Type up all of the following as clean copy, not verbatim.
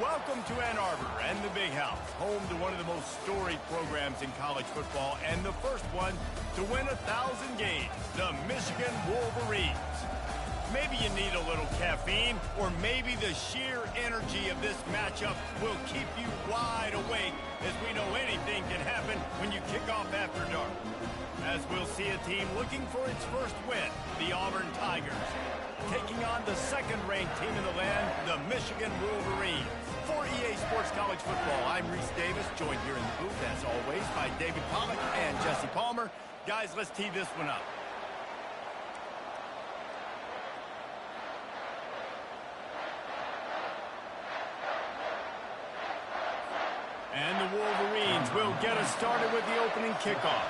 Welcome to Ann Arbor and the Big House, home to one of the most storied programs in college football and the first one to win 1,000 games, the Michigan Wolverines. Maybe you need a little caffeine, or maybe the sheer energy of this matchup will keep you wide awake, as we know anything can happen when you kick off after dark. As we'll see a team looking for its first win, the Auburn Tigers, taking on the second-ranked team in the land, the Michigan Wolverines. For EA Sports College Football, I'm Reese Davis, joined here in the booth, as always, by David Pollack and Jesse Palmer. Guys, let's tee this one up. And the Wolverines will get us started with the opening kickoff.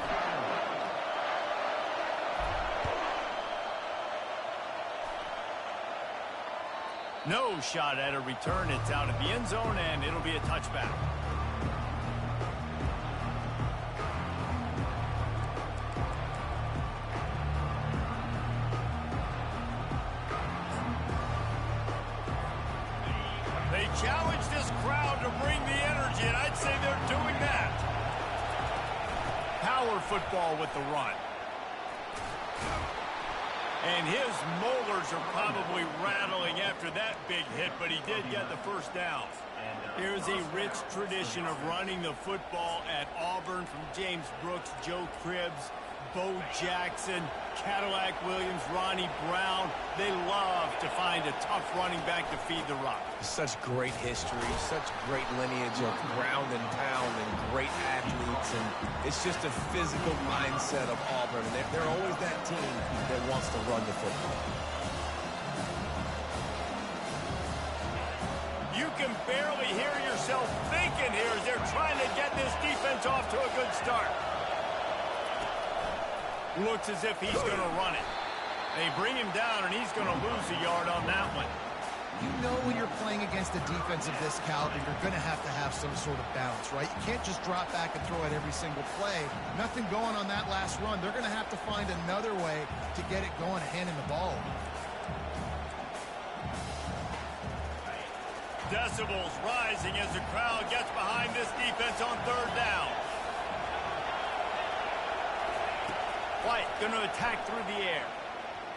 No shot at a return. It's out of the end zone, and it'll be a touchback. They challenge this crowd to bring the energy, and I'd say they're doing that. Power football with the run. And his molars are probably rattling after that big hit, but he did get the first down. There's a rich tradition of running the football at Auburn, from James Brooks, Joe Cribbs, Bo Jackson, Cadillac Williams, Ronnie Brown. They love to find a tough running back to feed the rock. Such great history, such great lineage of ground and pound and great athletes, and it's just a physical mindset of Auburn. And they're always that team that wants to run the football. You can barely hear yourself thinking here as they're trying to get this defense off to a good start. Looks as if he's going to run it. They bring him down, and he's going to lose a yard on that one. You know when you're playing against a defense of this caliber, you're going to have some sort of balance, right? You can't just drop back and throw it every single play. Nothing going on that last run. They're going to have to find another way to get it going, handing the ball. Decibels rising as the crowd gets behind this defense on third down. White going to attack through the air.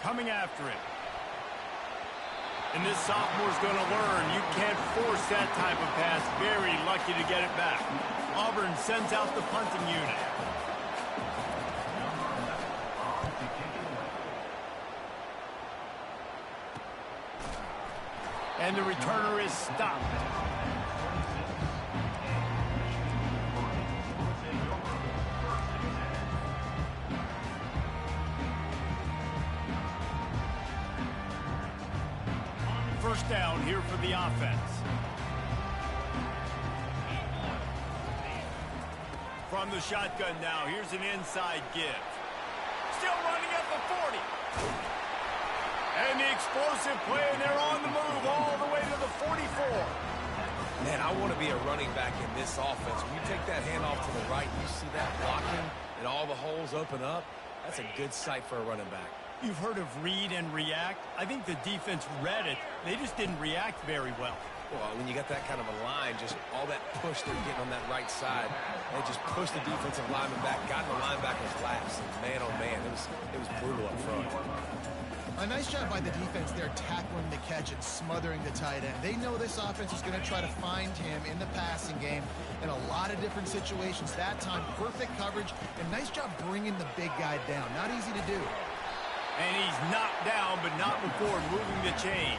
Coming after him. And this sophomore's going to learn you can't force that type of pass. Very lucky to get it back. Auburn sends out the punting unit. And the returner is stopped. First down here for the offense. From the shotgun now, here's an inside give. Still running at the 40. And the explosive play, and they're on the move all the way to the 44. Man, I want to be a running back in this offense. When you take that handoff to the right, you see that blocking and all the holes open up. That's a good sight for a running back. You've heard of read and react. I think the defense read it. They just didn't react very well. Well, when you got that kind of a line, just all that push they're getting on that right side, they just pushed the defensive lineman back, got in the linebacker's laps, and man, oh man, it was brutal up front. A nice job by the defense there, tackling the catch and smothering the tight end. They know this offense is going to try to find him in the passing game in a lot of different situations. That time, perfect coverage, and nice job bringing the big guy down. Not easy to do. And he's knocked down, but not before moving the chains.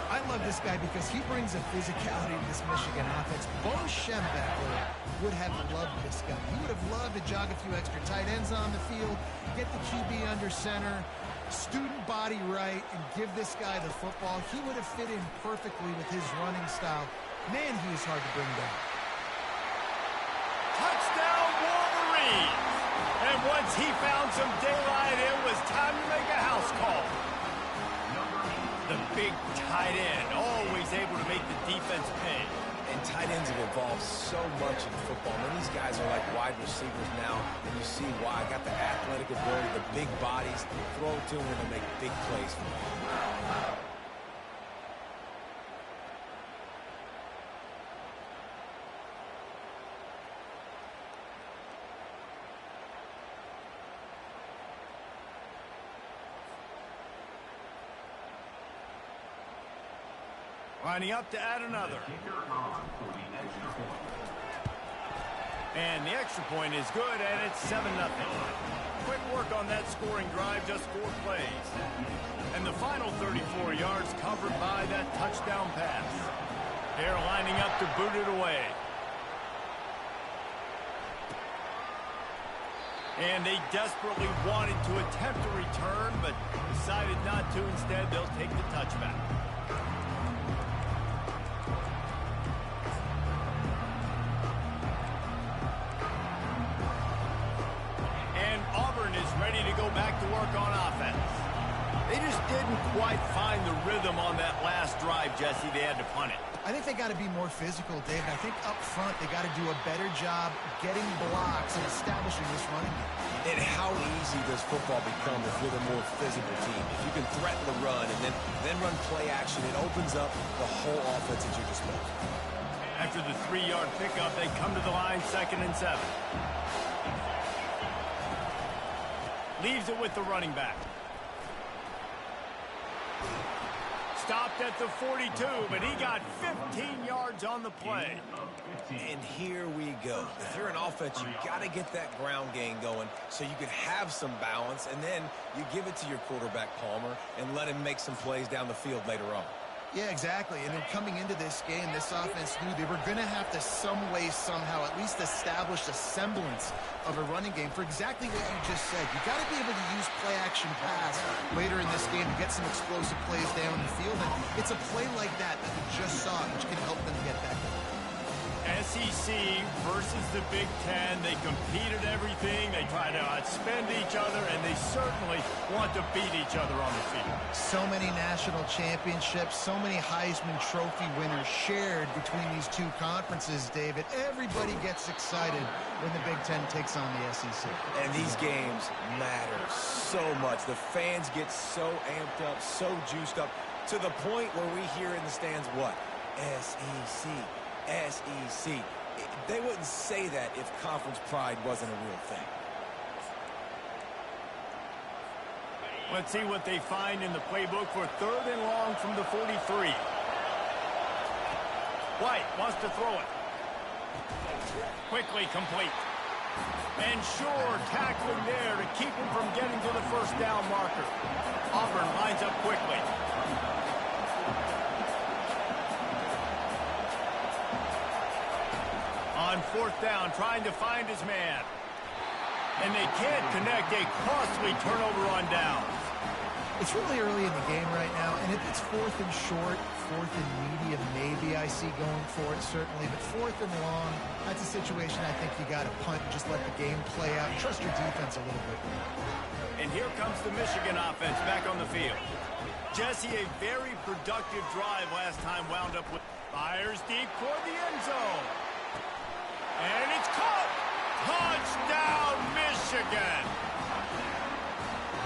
I love this guy because he brings a physicality to this Michigan offense. Bo Schembechler would have loved this guy. He would have loved to jog a few extra tight ends on the field, get the QB under center, student body right, and give this guy the football. He would have fit in perfectly with his running style. Man, he is hard to bring down. Touchdown, Wolverines! And once he found some daylight, it was time to make a house call. The big tight end, always able to make the defense pay. And tight ends have evolved so much in football. I mean, these guys are like wide receivers now, and you see why. Got the athletic ability, the big bodies, throw it to them and make big plays for them. Lining up to add another. And the extra point is good, and it's 7-0. Quick work on that scoring drive, just 4 plays. And the final 34 yards covered by that touchdown pass. They're lining up to boot it away. And they desperately wanted to attempt a return, but decided not to. Instead, they'll take the touchback. And Auburn is ready to go back to work on offense. They just didn't quite find the rhythm on that last drive, Jesse. They had to punt it. I think they got to be more physical, David. I think up front they got to do a better job getting blocks and establishing this running game. And how easy does football become if you're the more physical team? If you can threaten the run and then run play action, it opens up the whole offense at your disposal. After the 3-yard pickup, they come to the line, 2nd and 7. Leaves it with the running back. Stopped at the 42, but he got 15 yards on the play. And here we go. If you're an offense, you got to get that ground game going so you can have some balance, and then you give it to your quarterback, Palmer, and let him make some plays down the field later on. Yeah, exactly. And then coming into this game, this offense knew they were going to have to some way, somehow, at least establish a semblance of a running game for exactly what you just said. You got to be able to use play-action pass later in this game to get some explosive plays down the field. And it's a play like that we just saw, which can help them get that going. SEC versus the Big Ten. They compete at everything. They try to outspend each other, and they certainly want to beat each other on the field. So many national championships, so many Heisman Trophy winners shared between these two conferences, David. Everybody gets excited when the Big Ten takes on the SEC. And these games matter so much. The fans get so amped up, so juiced up, to the point where we hear in the stands what? SEC. SEC. They wouldn't say that if conference pride wasn't a real thing. Let's see what they find in the playbook for 3rd and long from the 43. White wants to throw it. Quickly complete. And Shore tackling there to keep him from getting to the first down marker. Auburn lines up quickly. On 4th down, trying to find his man. And they can't connect. A costly turnover on downs. It's really early in the game right now, and if it's 4th and short, 4th and medium, maybe I see going for it, certainly. But 4th and long, that's a situation I think you got to punt and just let the game play out. Trust your defense a little bit. And here comes the Michigan offense back on the field. Jesse, a very productive drive last time, wound up with fires deep toward the end zone. And it's caught! Touchdown, Michigan!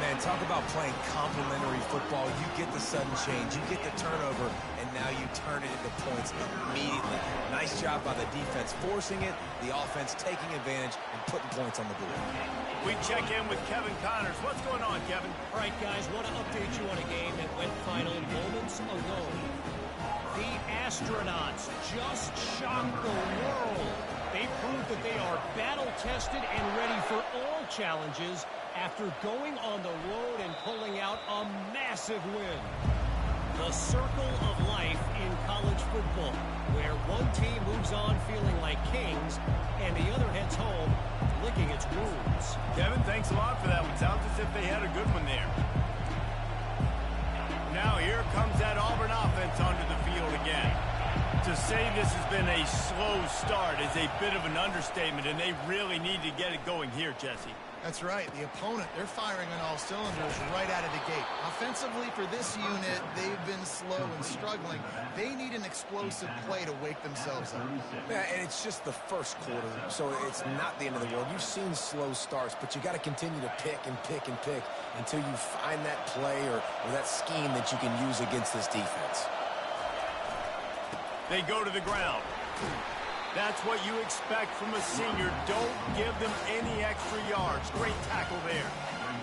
Man, talk about playing complementary football. You get the sudden change, you get the turnover, and now you turn it into points immediately. Nice job by the defense forcing it, the offense taking advantage and putting points on the board. We check in with Kevin Connors. What's going on, Kevin? All right, guys, want to update you on a game that went final moments ago. The astronauts just shocked the world. They proved that they are battle-tested and ready for all challenges after going on the road and pulling out a massive win. The circle of life in college football, where one team moves on feeling like kings and the other heads home licking its wounds. Kevin, thanks a lot for that one. Sounds as if they had a good one there. Now here comes that Auburn offense onto the field again. To say this has been a slow start is a bit of an understatement, and they really need to get it going here, Jesse. That's right. The opponent, they're firing on all cylinders right out of the gate. Offensively, for this unit, they've been slow and struggling. They need an explosive play to wake themselves up. Yeah, and it's just the first quarter, so it's not the end of the world. You've seen slow starts, but you got to continue to pick and pick and pick until you find that play or that scheme that you can use against this defense. They go to the ground. That's what you expect from a senior. Don't give them any extra yards. Great tackle there.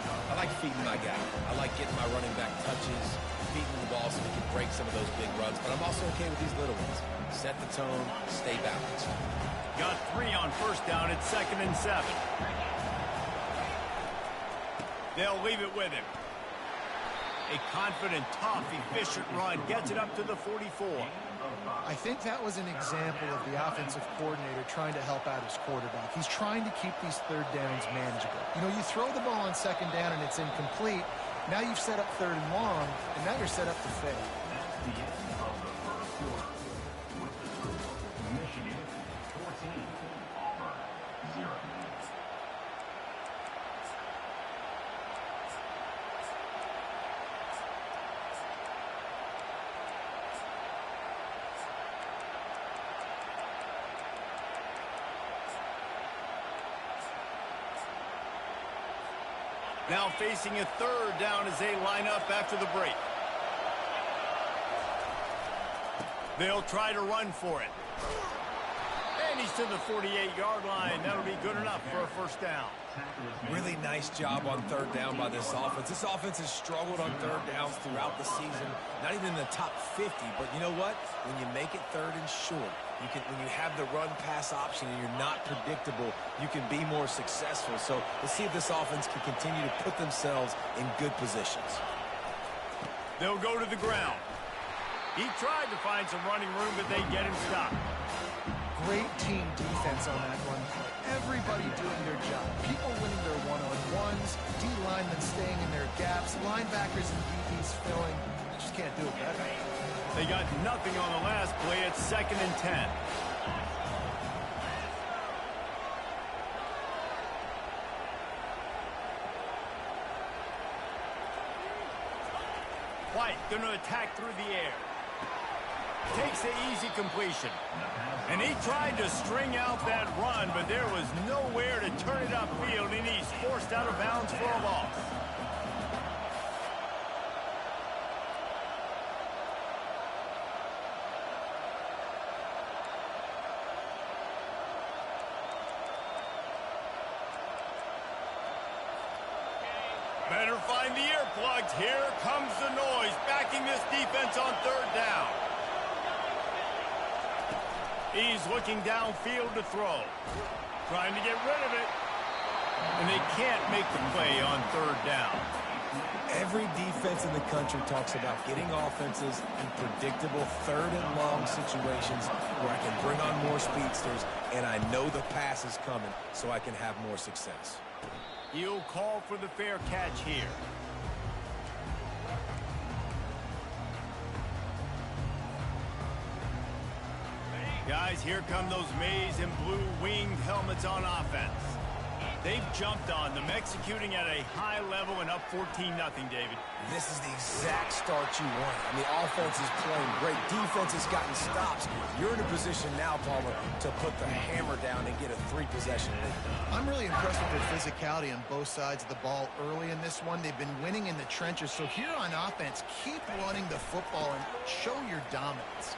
I like feeding my guy. I like getting my running back touches, feeding the ball so he can break some of those big runs. But I'm also okay with these little ones. Set the tone, stay balanced. Got 3 on first down at 2nd and 7. They'll leave it with him. A confident, tough, efficient run gets it up to the 44. I think that was an example of the offensive coordinator trying to help out his quarterback. He's trying to keep these third downs manageable. You know, you throw the ball on 2nd down and it's incomplete. Now you've set up 3rd and long, and now you're set up to fail. Michigan 14, Auburn 0. Now facing a 3rd down as they line up after the break. They'll try to run for it. And he's to the 48-yard line. That'll be good enough for a first down. Really nice job on 3rd down by this offense. This offense has struggled on 3rd downs throughout the season. Not even in the top 50. But you know what? When you make it 3rd and short, when you have the run-pass option and you're not predictable, you can be more successful. So let's see if this offense can continue to put themselves in good positions. They'll go to the ground. He tried to find some running room, but they get him stopped. Great team defense on that run play. Everybody doing their job. People winning their one-on-ones, D-linemen staying in their gaps, linebackers and DBs filling. You just can't do it better. They got nothing on the last play at 2nd and 10. White going to attack through the air. Takes the easy completion. And he tried to string out that run, but there was nowhere to turn it upfield, and he's forced out of bounds for a loss. Better find the earplugs. Here comes the noise, backing this defense on 3rd down. He's looking downfield to throw. Trying to get rid of it. And they can't make the play on 3rd down. Every defense in the country talks about getting offenses in predictable 3rd and long situations where I can bring on more speedsters and I know the pass is coming so I can have more success. He'll call for the fair catch here. Guys, here come those maize and blue winged helmets on offense. They've jumped on them, executing at a high level and up 14-0, David. This is the exact start you want. I mean, offense is playing great. Defense has gotten stops. You're in a position now, Palmer, to put the hammer down and get a 3-possession lead. I'm really impressed with their physicality on both sides of the ball early in this one. They've been winning in the trenches. So here on offense, keep running the football and show your dominance.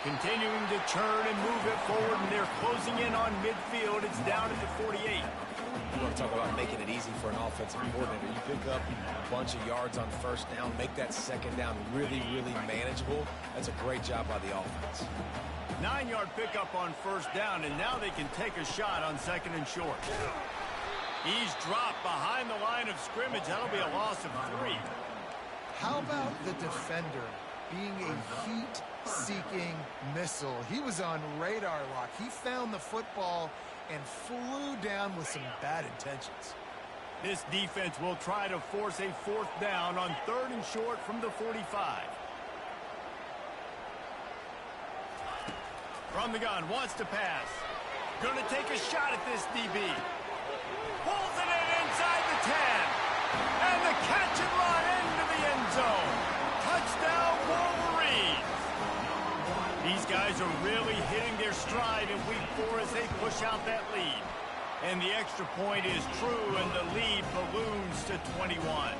Continuing to churn and move it forward, and they're closing in on midfield. It's down at the 48. You want to talk about making it easy for an offensive coordinator. You pick up a bunch of yards on 1st down, make that 2nd down really, really manageable. That's a great job by the offense. 9-yard pickup on 1st down, and now they can take a shot on 2nd and short. He's dropped behind the line of scrimmage. That'll be a loss of 3. How about the defender being a heat-seeking missile? He was on radar lock. He found the football and flew down with some bad intentions. This defense will try to force a 4th down on 3rd and short from the 45. From the gun, wants to pass. Going to take a shot at this DB. Pulls it in inside the 10. And the catch and run into the end zone. Touchdown, Wolverines. These guys are really hitting their stride in week 4 as they push out that lead. And the extra point is true, and the lead balloons to 21.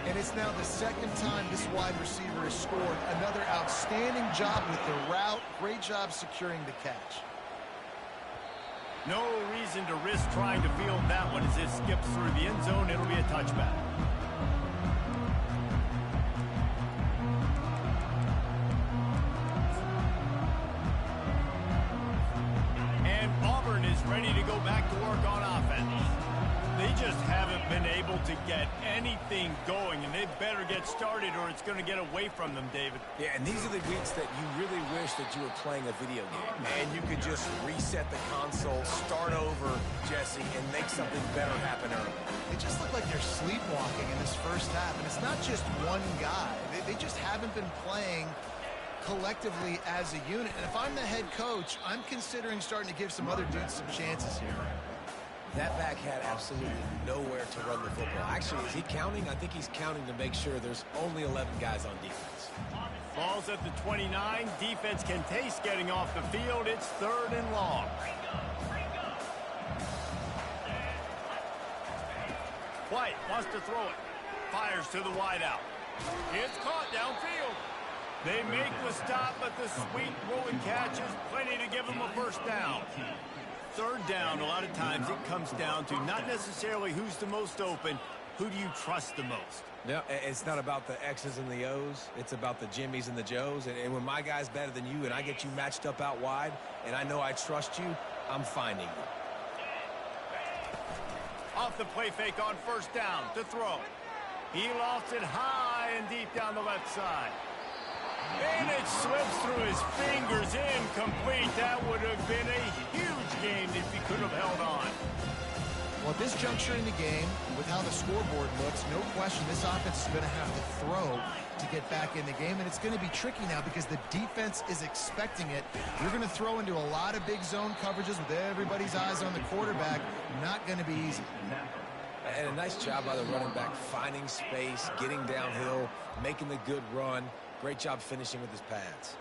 And it's now the 2nd time this wide receiver has scored. Another outstanding job with the route. Great job securing the catch. No reason to risk trying to field that one as it skips through the end zone. It'll be a touchback. And Auburn is ready to go back to work on offense. They just haven't been able to get anything going, and they better get started or it's going to get away from them, David. Yeah, and these are the weeks that you really wish that you were playing a video game. And you could just reset the console, start over, Jesse, and make something better happen early. They just look like they're sleepwalking in this first half, and it's not just one guy. They just haven't been playing collectively as a unit. And if I'm the head coach, I'm considering starting to give some other dudes some chances here. That back had absolutely nowhere to run the football. Actually, is he counting? I think he's counting to make sure there's only 11 guys on defense. Ball's at the 29. Defense can taste getting off the field. It's 3rd and long. White wants to throw it. Fires to the wideout. It's caught downfield. They make the stop, but the sweet rolling catch is plenty to give them a first down. 3rd down, a lot of times it comes down to not necessarily who's the most open, who do you trust the most? No, it's not about the X's and the O's. It's about the Jimmies and the Joes. And when my guy's better than you and I get you matched up out wide and I know I trust you, I'm finding you. Off the play fake on 1st down to throw. He lofts it high and deep down the left side. And it slips through his fingers, incomplete. That would have been a huge gain if he could have held on. Well, at this juncture in the game, with how the scoreboard looks, no question this offense is going to have to throw to get back in the game, and it's going to be tricky now because the defense is expecting it. You're going to throw into a lot of big zone coverages with everybody's eyes on the quarterback. Not going to be easy. And a nice job by the running back, finding space, getting downhill, making the good run. Great job finishing with his pads.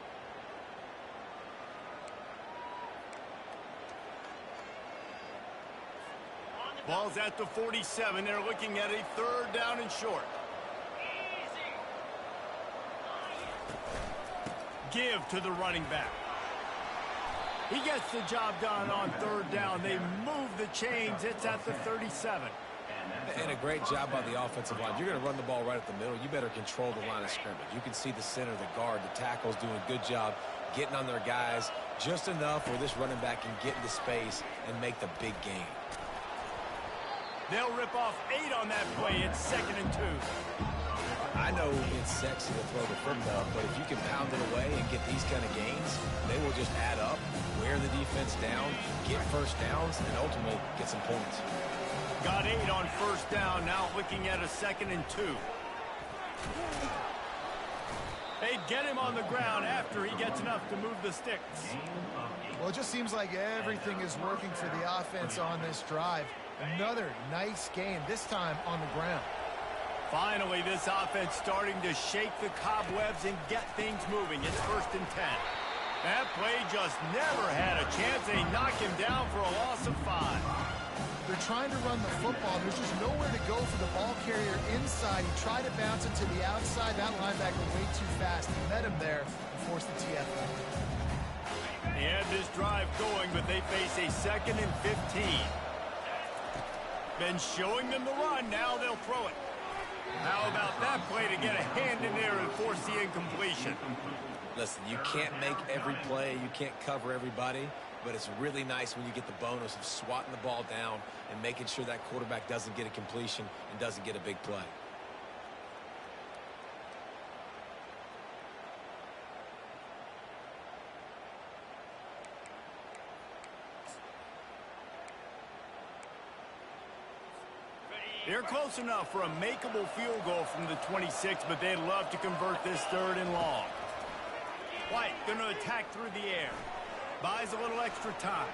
Ball's at the 47. They're looking at a 3rd down and short. Give to the running back. He gets the job done on 3rd down. They move the chains. It's at the 37. And a great job by the offensive line. You're going to run the ball right at the middle. You better control the line of scrimmage. You can see the center, the guard, the tackles doing a good job getting on their guys just enough where this running back can get into space and make the big game. They'll rip off 8 on that play. It's 2nd and 2. I know it's sexy to throw the football, but if you can pound it away and get these kind of gains, they will just add up, wear the defense down, get first downs, and ultimately get some points. Got 8 on 1st down. Now looking at a 2nd and 2. They get him on the ground after he gets enough to move the sticks. Well, it just seems like everything is working for the offense on this drive. Another nice game, this time on the ground. Finally, this offense starting to shake the cobwebs and get things moving. It's 1st and 10. That play just never had a chance. They knock him down for a loss of 5. They're trying to run the football. There's just nowhere to go for the ball carrier inside. He tried to bounce it to the outside. That linebacker way too fast. He met him there and forced the TFL. They had this drive going, but they face a 2nd and 15. Been showing them the run. Now they'll throw it. How about that play to get a hand in there and force the incompletion? Listen, you can't make every play. You can't cover everybody. But it's really nice when you get the bonus of swatting the ball down and making sure that quarterback doesn't get a completion and doesn't get a big play. They're close enough for a makeable field goal from the 26, but they'd love to convert this 3rd and long. White going to attack through the air. Buys a little extra time.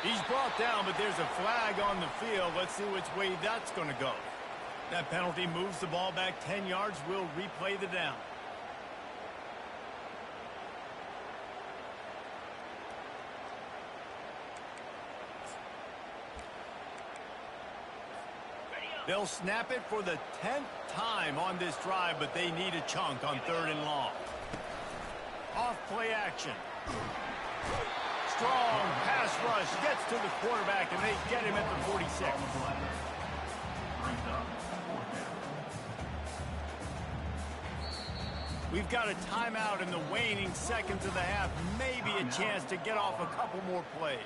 He's brought down, but there's a flag on the field. Let's see which way that's going to go. That penalty moves the ball back 10 yards. We'll replay the down. They'll snap it for the 10th time on this drive, but they need a chunk on 3rd and long. Off play action. strong pass rush gets to the quarterback, and they get him at the 46. We've got a timeout in the waning seconds of the half. Maybe a chance to get off a couple more plays.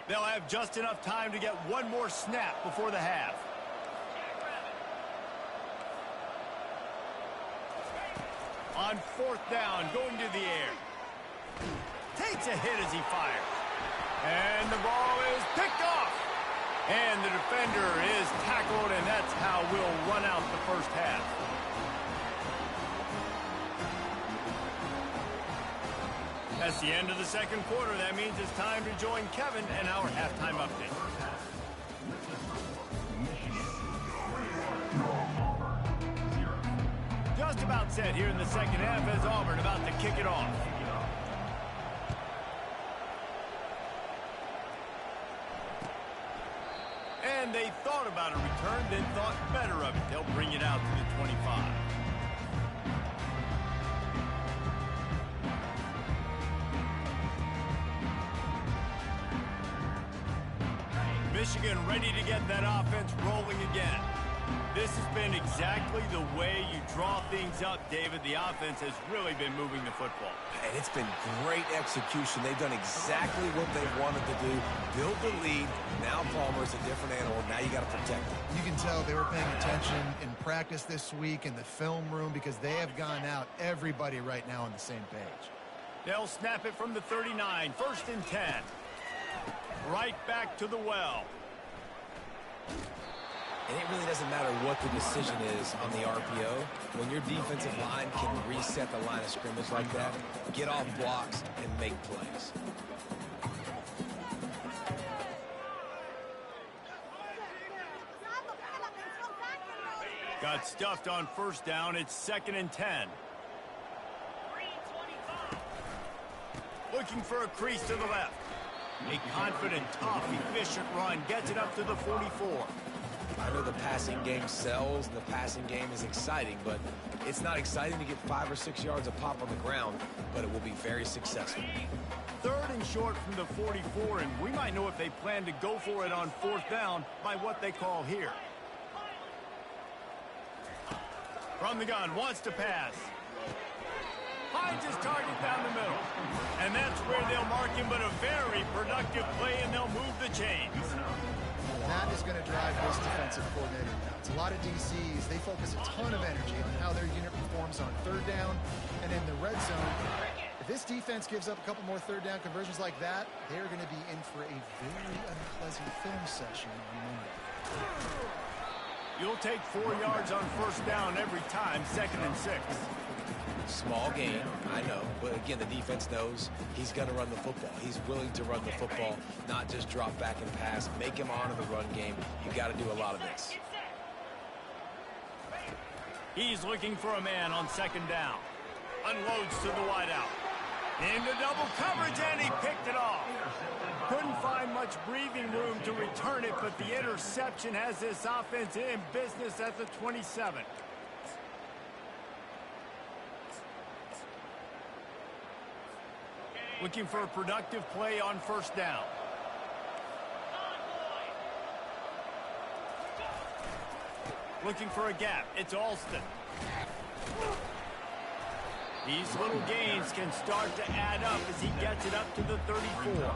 They'll have just enough time to get one more snap before the half. On 4th down, going to the air. Takes a hit as he fires. And the ball is picked off. And the defender is tackled, and that's how we'll run out the first half. That's the end of the second quarter. That means it's time to join Kevin and our halftime update. Just about set here in the second half as Auburn about to kick it off. And they thought about a return, then thought better of it. They'll bring it out to the 25. Michigan ready to get that offense rolling again. This has been exactly the way you draw things up, David. The offense has really been moving the football. And it's been great execution. They've done exactly what they've wanted to do. Build the lead. Now Palmer's a different animal. Now you got to protect him. You can tell they were paying attention in practice this week in the film room because they have gone out everybody right now on the same page. They'll snap it from the 39. 1st and 10. Right back to the well. And it really doesn't matter what the decision is on the RPO. When your defensive line can reset the line of scrimmage like that, get off blocks and make plays. Got stuffed on 1st down. It's 2nd and 10. Looking for a crease to the left. A confident, tough, efficient run gets it up to the 44. I know the passing game sells, and the passing game is exciting, but it's not exciting to get 5 or 6 yards of pop on the ground, but it will be very successful. 3rd and short from the 44, and we might know if they plan to go for it on 4th down by what they call here. From the gun, wants to pass. Finds his target down the middle. And that's where they'll mark him, but a very productive play, and they'll move the chains. That is going to drive this defensive coordinator nuts. A lot of DCs, they focus a ton of energy on how their unit performs on 3rd down and in the red zone. If this defense gives up a couple more 3rd down conversions like that, they're going to be in for a very unpleasant film session on Monday. You'll take 4 yards on 1st down every time, 2nd and 6. Small gain, I know, but again, the defense knows he's going to run the football. He's willing to run the football, not just drop back and pass, make him honor the run game. You got to do a lot of this. He's looking for a man on 2nd down. Unloads to the wideout. Into double coverage, and he picked it off. Couldn't find much breathing room to return it, but the interception has this offense in business at the 27. Looking for a productive play on 1st down. Looking for a gap. It's Alston. These little gains can start to add up as he gets it up to the 34.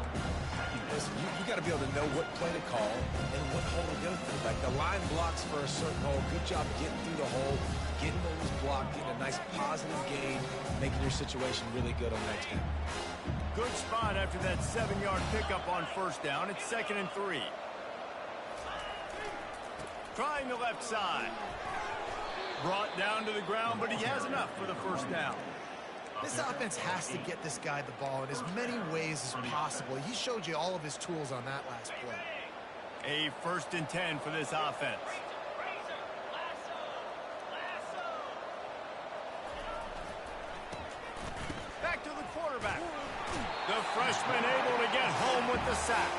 Listen, you got to be able to know what play to call and what hole to go through. Like the line blocks for a certain hole. Good job getting through the hole, getting what was blocked, getting a nice positive gain, making your situation really good on the next one. Good spot after that 7-yard pickup on 1st down. It's 2nd and 3. Trying the left side. Brought down to the ground, but he has enough for the 1st down. This offense has to get this guy the ball in as many ways as possible. He showed you all of his tools on that last play. A 1st and 10 for this offense. The freshman able to get home with the sack.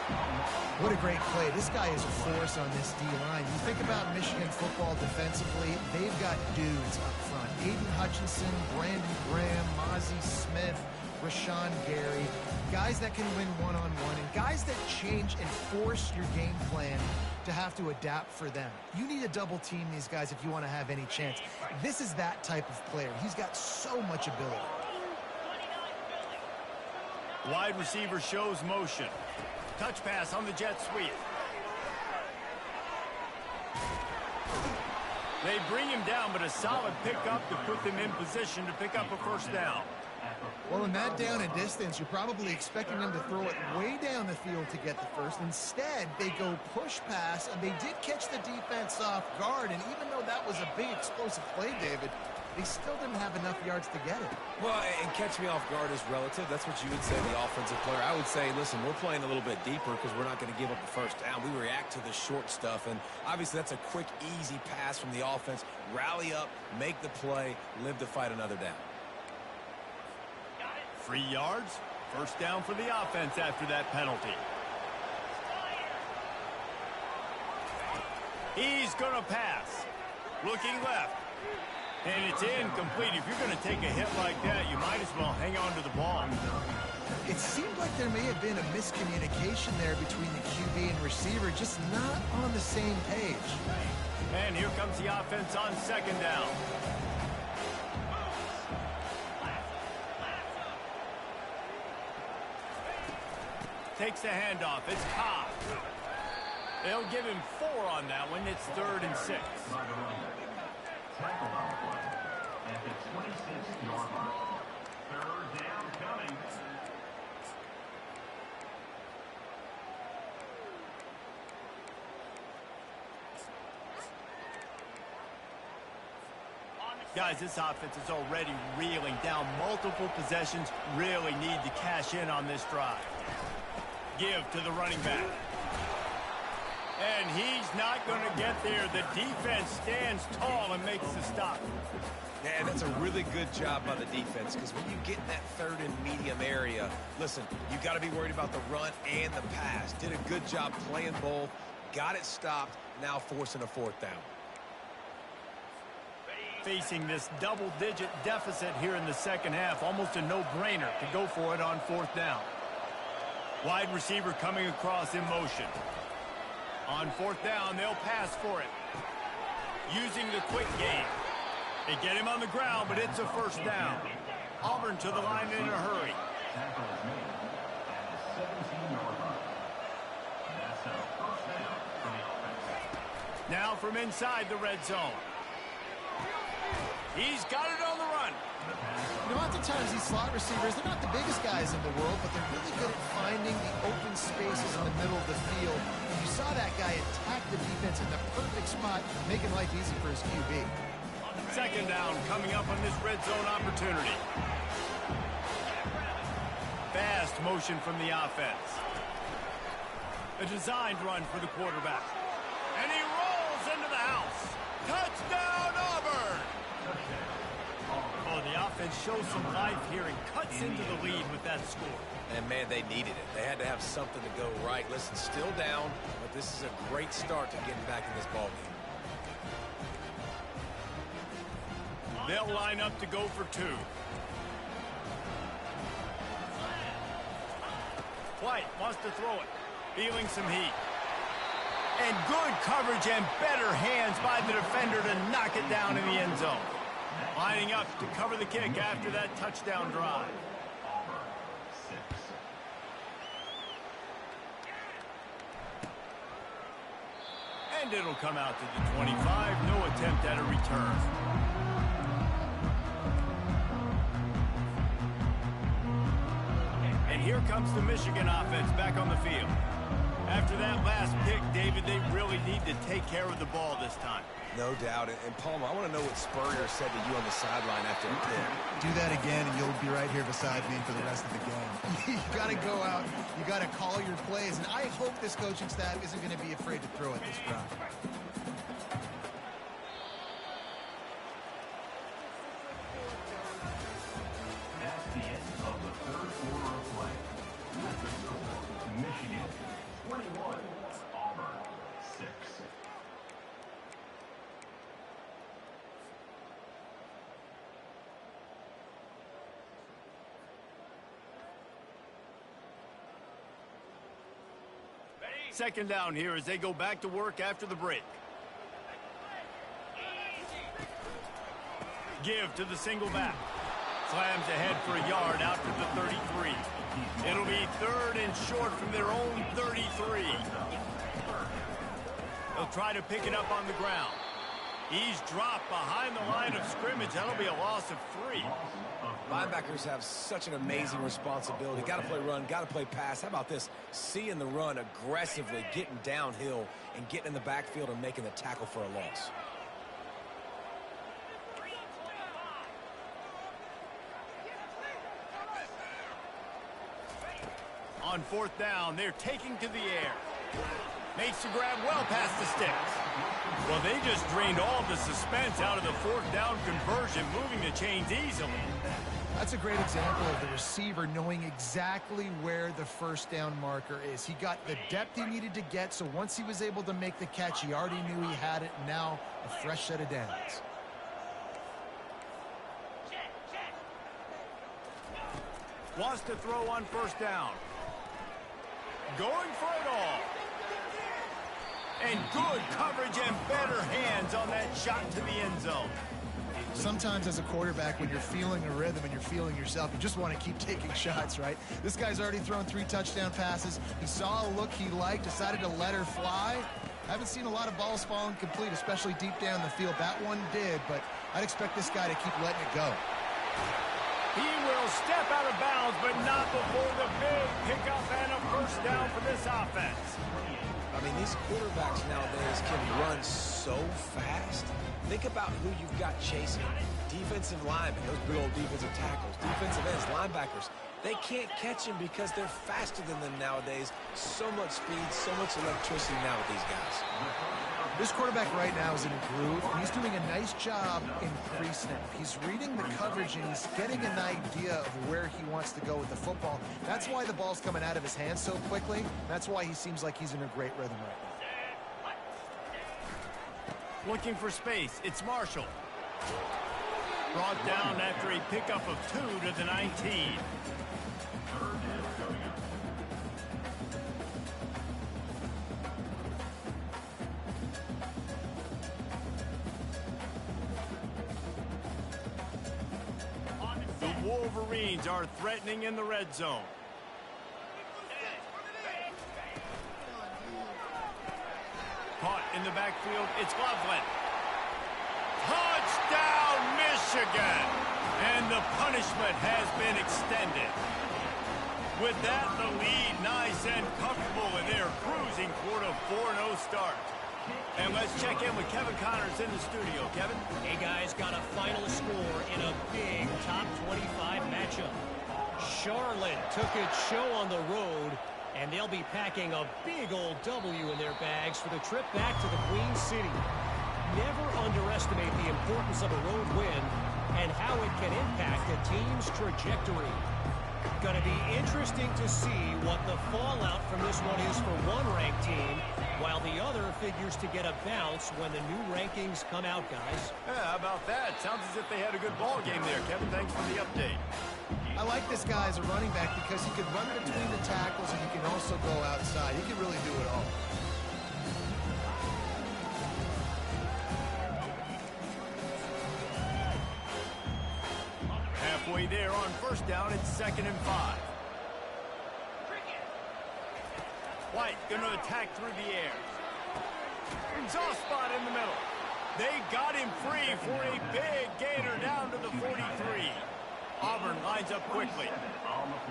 What a great play. This guy is a force on this D-line. You think about Michigan football defensively, they've got dudes up front. Aiden Hutchinson, Brandon Graham, Mozzie Smith, Rashawn Gary. Guys that can win one-on-one and guys that change and force your game plan to have to adapt for them. You need to double team these guys if you want to have any chance. This is that type of player. He's got so much ability. Wide receiver shows motion. Touch pass on the jet sweep. They bring him down, but a solid pickup to put them in position to pick up a first down. Well, in that down and distance, you're probably expecting them to throw it way down the field to get the first. Instead, they go push pass, and they did catch the defense off guard. And even though that was a big explosive play, David, they still didn't have enough yards to get it. Well, and catch me off guard is relative. That's what you would say, the offensive player. I would say, listen, we're playing a little bit deeper because we're not going to give up the first down. We react to the short stuff, and obviously that's a quick, easy pass from the offense. Rally up, make the play, live to fight another down. 3 yards. First down for the offense after that penalty. He's going to pass. Looking left. And it's incomplete. If you're going to take a hit like that, you might as well hang on to the ball. It seemed like there may have been a miscommunication there between the QB and receiver, just not on the same page. And here comes the offense on second down. Takes the handoff. It's Cobb. They'll give him 4 on that one. It's 3rd and 6. Tackle at the 26-yard line. Third down coming. Guys, this offense is already reeling down multiple possessions. Really need to cash in on this drive. Give to the running back. And he's not going to get there. The defense stands tall and makes the stop. Man, that's a really good job by the defense because when you get in that 3rd and medium area, listen, you got to be worried about the run and the pass. Did a good job playing both, got it stopped, now forcing a 4th down. Facing this double-digit deficit here in the second half, almost a no-brainer to go for it on 4th down. Wide receiver coming across in motion. On 4th down, they'll pass for it. Using the quick game. They get him on the ground, but it's a first down. Auburn to the line in a hurry. Tackle is made at the 17-yard line. That's a first down for the offense. Now from inside the red zone. He's got it on the run. You know, oftentimes these slot receivers, they're not the biggest guys in the world, but they're really good at finding the open spaces in the middle of the field. And you saw that guy attack the defense in the perfect spot, making life easy for his QB. Second down coming up on this red zone opportunity. Fast motion from the offense. A designed run for the quarterback. And he rolls into the house. Touchdown, Auburn! Oh, the offense shows some life here and cuts into the lead with that score. And, man, they needed it. They had to have something to go right. Listen, still down, but this is a great start to getting back in this ballgame. They'll line up to go for 2. White wants to throw it. Feeling some heat. And good coverage and better hands by the defender to knock it down in the end zone. Lining up to cover the kick after that touchdown drive. And it'll come out to the 25. No attempt at a return. And here comes the Michigan offense back on the field. After that last pick, David, they really need to take care of the ball this time. No doubt. And Palmer, I want to know what Spurrier said to you on the sideline after the pick. Do that again, and you'll be right here beside me for the rest of the game. You got to go out. You got to call your plays. And I hope this coaching staff isn't going to be afraid to throw at this drive. That's the end of the third quarter of play. Second down here as they go back to work after the break. Give to the single back. Slams ahead for a yard out to the 33. It'll be 3rd and short from their own 33. They'll try to pick it up on the ground. He's dropped behind the line of scrimmage. That'll be a loss of 3. Linebackers have such an amazing responsibility. Got to play run, got to play pass. How about this? Seeing the run aggressively, getting downhill, and getting in the backfield and making the tackle for a loss. On 4th down, they're taking to the air. Makes the grab well past the sticks. Well, they just drained all the suspense out of the 4th down conversion, moving the chains easily. That's a great example of the receiver knowing exactly where the 1st down marker is. He got the depth he needed to get, so once he was able to make the catch, he already knew he had it. Now a fresh set of downs. Wants to throw on 1st down. Going for it all. And good coverage and better hands on that shot to the end zone. Sometimes as a quarterback, when you're feeling a rhythm and you're feeling yourself, you just want to keep taking shots, right? This guy's already thrown 3 touchdown passes. He saw a look he liked, decided to let her fly. Haven't seen a lot of balls fall incomplete, especially deep down the field. That one did, but I'd expect this guy to keep letting it go. He will step out of bounds, but not before the big pickup and a 1st down for this offense. I mean, these quarterbacks nowadays can run so fast. Think about who you've got chasing. Defensive linemen, those big old defensive tackles, defensive ends, linebackers. They can't catch him because they're faster than them nowadays. So much speed, so much electricity now with these guys. This quarterback right now is in a groove, and he's doing a nice job in pre-snap. He's reading the coverage, and he's getting an idea of where he wants to go with the football. That's why the ball's coming out of his hands so quickly. That's why he seems like he's in a great rhythm right now. Looking for space. It's Marshall. Brought down after a pickup of 2 to the 19. The Wolverines are threatening in the red zone. Caught in the backfield, it's Loveland. Touchdown, Michigan! And the punishment has been extended. With that, the lead nice and comfortable, and they're cruising toward a 4-0 start. And let's check in with Kevin Connors in the studio. Kevin? Hey, guys, got a final score in a big top 25 matchup. Charlotte took its show on the road, and they'll be packing a big old W in their bags for the trip back to the Queen City. Never underestimate the importance of a road win and how it can impact a team's trajectory. Going to be interesting to see what the fallout from this one is for one ranked team, while the other figures to get a bounce when the new rankings come out, guys. Yeah, how about that? Sounds as if they had a good ball game there, Kevin. Thanks for the update. I like this guy as a running back because he can run between the tackles and he can also go outside. He can really do it all. Halfway there on 1st down, it's 2nd and 5. White going to attack through the air. Soft spot in the middle. They got him free for a big gainer down to the 43. Auburn lines up quickly.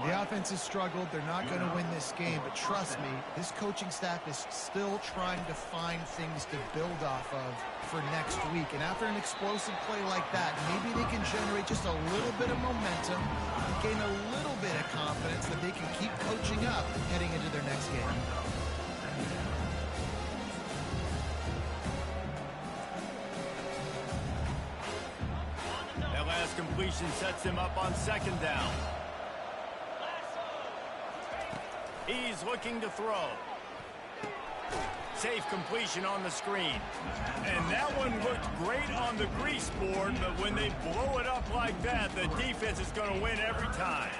The offense has struggled. They're not going to win this game, but trust me, this coaching staff is still trying to find things to build off of for next week. And after an explosive play like that, maybe they can generate just a little bit of momentum, gain a little bit of confidence that they can keep coaching up heading into their next game. That last completion sets him up on 2nd down. He's looking to throw. Safe completion on the screen. And that one looked great on the grease board, but when they blow it up like that, the defense is going to win every time.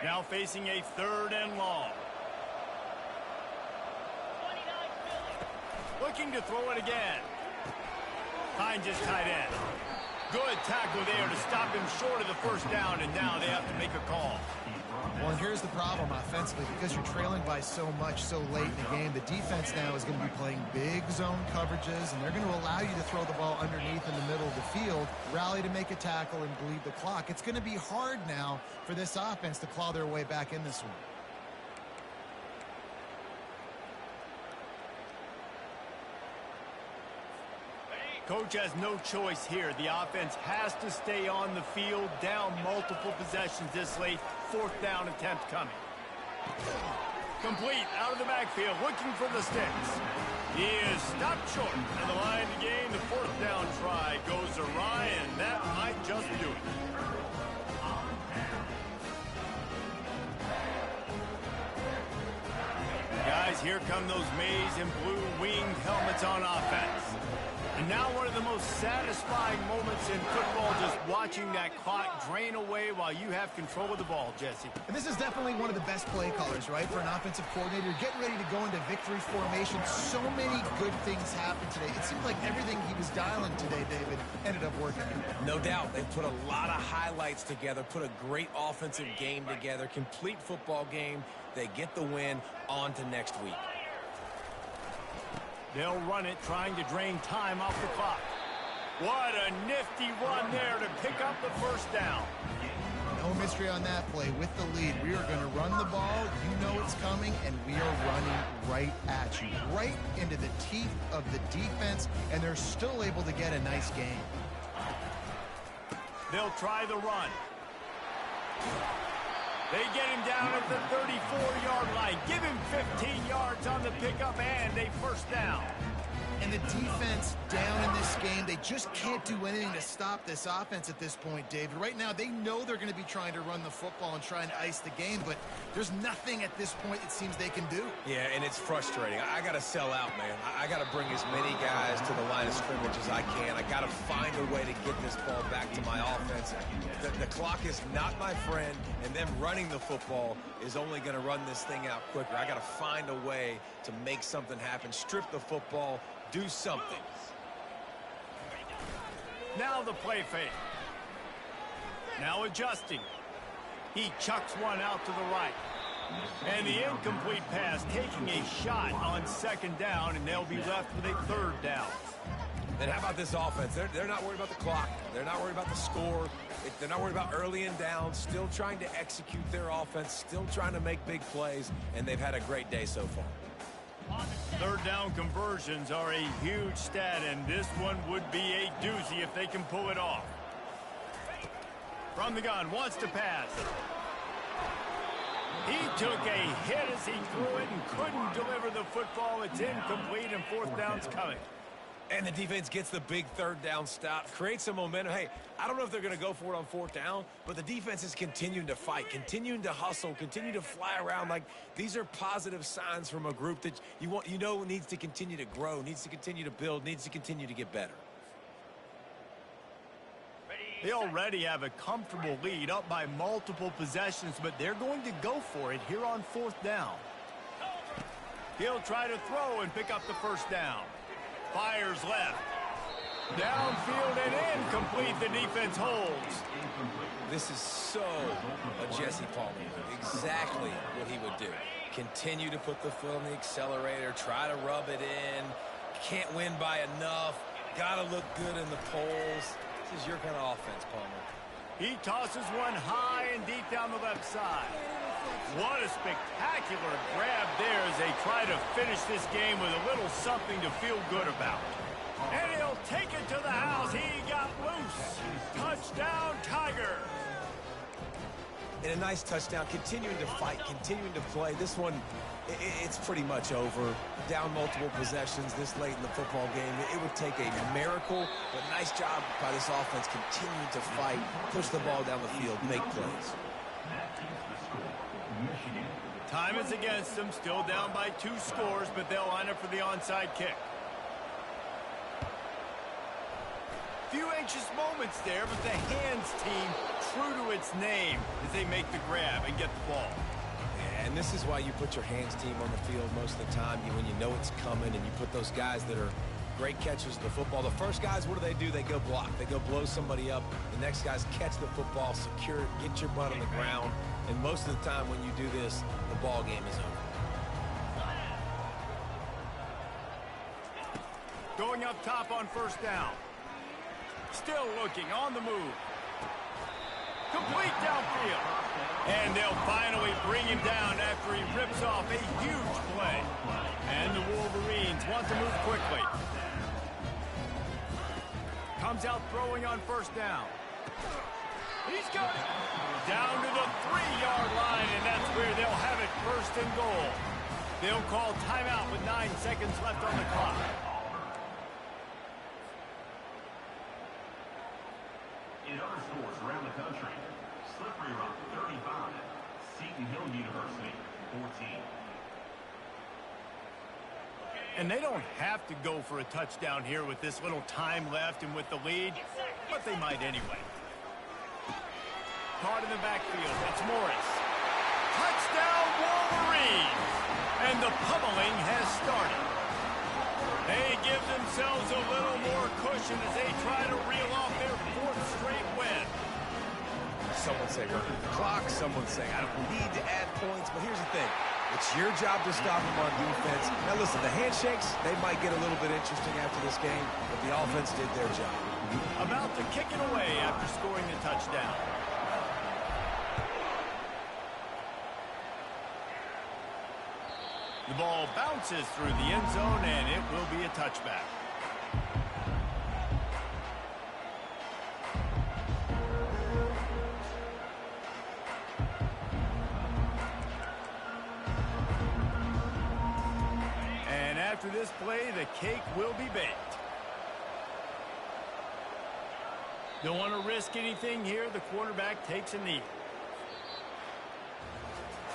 Now facing a 3rd and long. Looking to throw it again. Finds his tight end. Good tackle there to stop him short of the first down, and now they have to make a call. Well, and here's the problem offensively. Because you're trailing by so much so late in the game, the defense now is going to be playing big zone coverages, and they're going to allow you to throw the ball underneath in the middle of the field, rally to make a tackle, and bleed the clock. It's going to be hard now for this offense to claw their way back in this one. Coach has no choice here. The offense has to stay on the field, down multiple possessions this late. 4th down attempt coming. Complete out of the backfield, looking for the sticks. He is stopped short on the line to gain. The 4th down try goes awry, and that might just do it. Guys, here come those maize and blue winged helmets on offense. And now one of the most satisfying moments in football, just watching that clock drain away while you have control of the ball, Jesse. And this is definitely one of the best play callers, right, for an offensive coordinator. Getting ready to go into victory formation. So many good things happened today. It seemed like everything he was dialing today, David, ended up working. No doubt. They put a lot of highlights together, put a great offensive game together, complete football game. They get the win. On to next week. They'll run it, trying to drain time off the clock. What a nifty run there to pick up the 1st down. No mystery on that play. With the lead, we are going to run the ball. You know it's coming, and we are running right at you, right into the teeth of the defense, and they're still able to get a nice game. They'll try the run. They get him down at the 34-yard line. Give him 15 yards on the pickup and a 1st down. And the defense down in this game, they just can't do anything to stop this offense at this point, David. Right now, they know they're going to be trying to run the football and trying to ice the game, but there's nothing at this point it seems they can do. Yeah, and it's frustrating. I got to sell out, man. I got to bring as many guys to the line of scrimmage as I can. I got to find a way to get this ball back to my offense. The clock is not my friend, and them running the football is only going to run this thing out quicker. I got to find a way to make something happen, strip the football, do something. Now the play fake. Now adjusting. He chucks one out to the right. And the incomplete pass taking a shot on 2nd down, and they'll be left with a 3rd down. And how about this offense? They're not worried about the clock. They're not worried about the score. They're not worried about early and down. Still trying to execute their offense. Still trying to make big plays. And they've had a great day so far. 3rd down conversions are a huge stat, and this one would be a doozy if they can pull it off. From the gun, wants to pass. He took a hit as he threw it and couldn't deliver the football. It's incomplete, and 4th down's coming. And the defense gets the big 3rd down stop, creates some momentum. Hey, I don't know if they're going to go for it on 4th down, but the defense is continuing to fight, continuing to hustle, continue to fly around. Like, these are positive signs from a group that you know needs to continue to grow, needs to continue to build, needs to continue to get better. They already have a comfortable lead, up by multiple possessions, but they're going to go for it here on 4th down. He'll try to throw and pick up the 1st down. Fires left. Downfield and incomplete. The defense holds. This is so a Jesse Palmer. Exactly what he would do. Continue to put the foot on the accelerator. Try to rub it in. Can't win by enough. Got to look good in the polls. This is your kind of offense, Palmer. He tosses one high and deep down the left side. What a spectacular grab there as they try to finish this game with a little something to feel good about. And he'll take it to the house. He got loose. Touchdown, Tiger. And a nice touchdown, continuing to fight, continuing to play. This one, it's pretty much over. Down multiple possessions this late in the football game. It would take a miracle, but nice job by this offense continuing to fight, push the ball down the field, make plays. Time is against them, still down by 2 scores, but they'll line up for the onside kick. few anxious moments there, but the hands team true to its name as they make the grab and get the ball. And this is why you put your hands team on the field most of the time, when you know it's coming, and you put those guys that are great catchers of the football. The first guys, what do? They go block. They go blow somebody up. The next guys catch the football, secure it, get your butt on the ground. And most of the time when you do this, the ball game is over. Going up top on first down. Still looking on the move. Complete downfield. And they'll finally bring him down after he rips off a huge play. And the Wolverines want to move quickly. Comes out throwing on first down. He's got it. Down to the 3-yard line, and that's where they'll have it, first and goal. They'll call timeout with 9 seconds left on the clock. In other stores around the country, Slippery Rock 35, Seton Hill University 14. And they don't have to go for a touchdown here with this little time left and with the lead, but they might anyway. Caught in the backfield, it's Morris. Touchdown Wolverines! And the pummeling has started. They give themselves a little more cushion as they try to reel off their 4th straight win. Someone say run the clock. Someone saying I don't need to add points. But here's the thing. It's your job to stop them on defense. Now listen, the handshakes, they might get a little bit interesting after this game, but the offense did their job. About to kick it away after scoring the touchdown. The ball bounces through the end zone, and it will be a touchback. And after this play, the cake will be baked. Don't want to risk anything here. The quarterback takes a knee.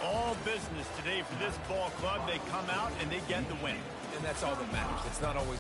All business today for this ball club. They come out and they get the win. And that's all that matters. It's not always